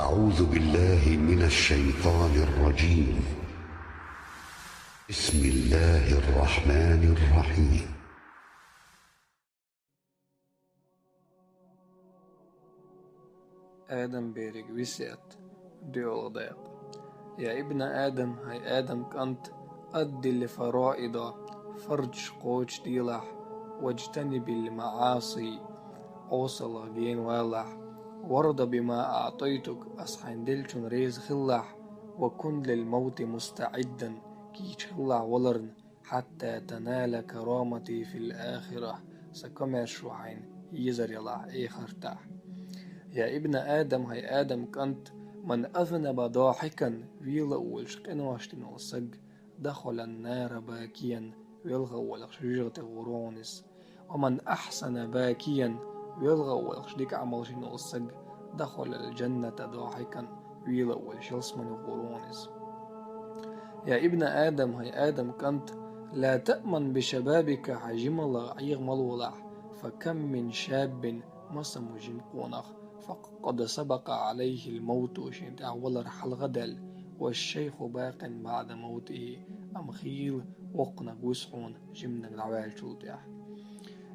أعوذ بالله من الشيطان الرجيم. بسم الله الرحمن الرحيم. آدم بيرج وسعت ديول ضيق. يا ابن آدم هاي آدم كنت أدي لفرائض فرج قوش ديلح واجتنب المعاصي أوصل جين والح ورد بما أعطيتك أصحين دلشن ريز خلح وكن للموت مستعدا كيش خلع ولرن حتى تنال كرامتي في الآخرة سكمر شوحين يزر يلح إيخرتاح. يا ابن آدم هاي آدم كنت من أذنب ضاحكا ويلا والشقين واشتن السج دخل النار باكيا ويلغى والخشجرة غرونس، ومن أحسن باكيا ويلغى والخشدك عملشن السج دخل الجنة ضاحكا ويلا والشلس من غرونس. يا ابن آدم هاي آدم كنت لا تأمن بشبابك حجم الله عيغ ملولح، فكم من شاب مصم جنقونخ فقد سبق عليه الموت شنت أول رحل غدل والشيخ باق بعد موته أمخيل وقنا قسحون جمنا العوال شوتيح.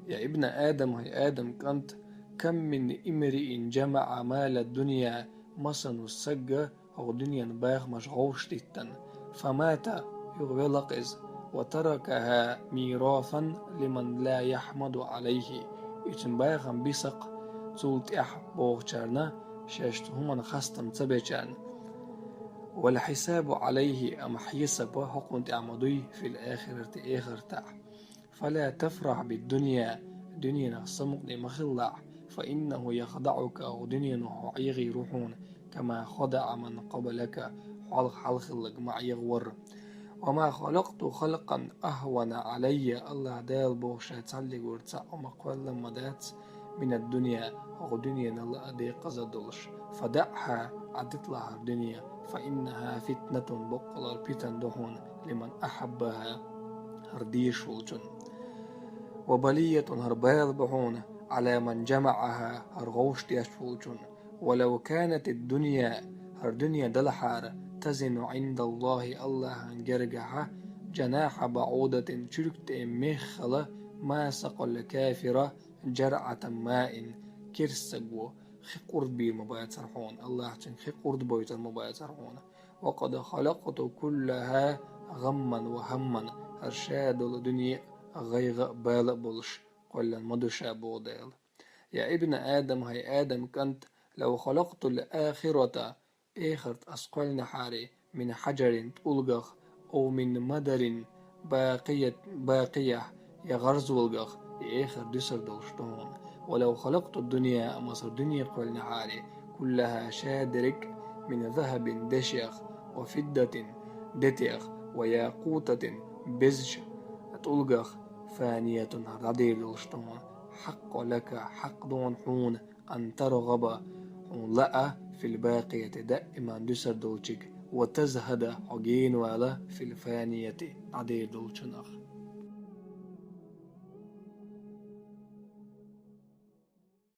يا ابن آدم هاي آدم كنت كم من امرئ جمع مال الدنيا مصن السجة أو دنيا باغ مشغوش تتن فمات يغلقز وتركها ميراثا لمن لا يحمد عليه يتنباغن بسق زولت بوغشارنا شاشتهما خستم تبجان والحساب عليه أم حيسب حقنت أعمدي في الآخرة آخرتاح. فلا تفرح بالدنيا دنيا نخصمك لمخلع فإنه يخدعك أو دنيا نحعيغي روحون كما خدع من قبلك حلق مع يغور. وما خلقت خلقا أهون علي الله دال بوشا تعلق ورتع ومقوال مدات من الدنيا أو دنيا نلا أدي قزدلش فدعها عدت لها الدنيا فإنها فتنة بقل البتن دهون لمن أحبها هرديش والجن وبلية هربال بهون على من جمعها هرغوش تيشفوجن. ولو كانت الدنيا هردنيا دلحار تزن عند الله الله هنجرجها جناح بعوضة شركت مخلة ما سق الكافرة جرعة ماء كرسجو خقرد بي المبايترحون الله تن خقرد بيت المبايترحون. وقد خلقت كلها غما وهما هرشاد الدنيا غيغ بال بلش قل المدشا بوديل. يا ابن آدم هاي آدم كنت لو خلقت الآخرة آخرت أسقل نحاري من حجر تلغخ أو من مدر باقية يغرز والغخ آخر دسر دوشتون. ولو خلقت الدنيا مصر دنيا قل نحاري كلها شادرك من ذهب دشيخ وفدة دتيخ وياقوتة بزج تلغخ فانية هردير دوشتون. حق لك حق دون حون أن ترغب لأ في الباقية دائما دسر دولشك وتزهد حجين ولا في الفانية عدير دولشنخ.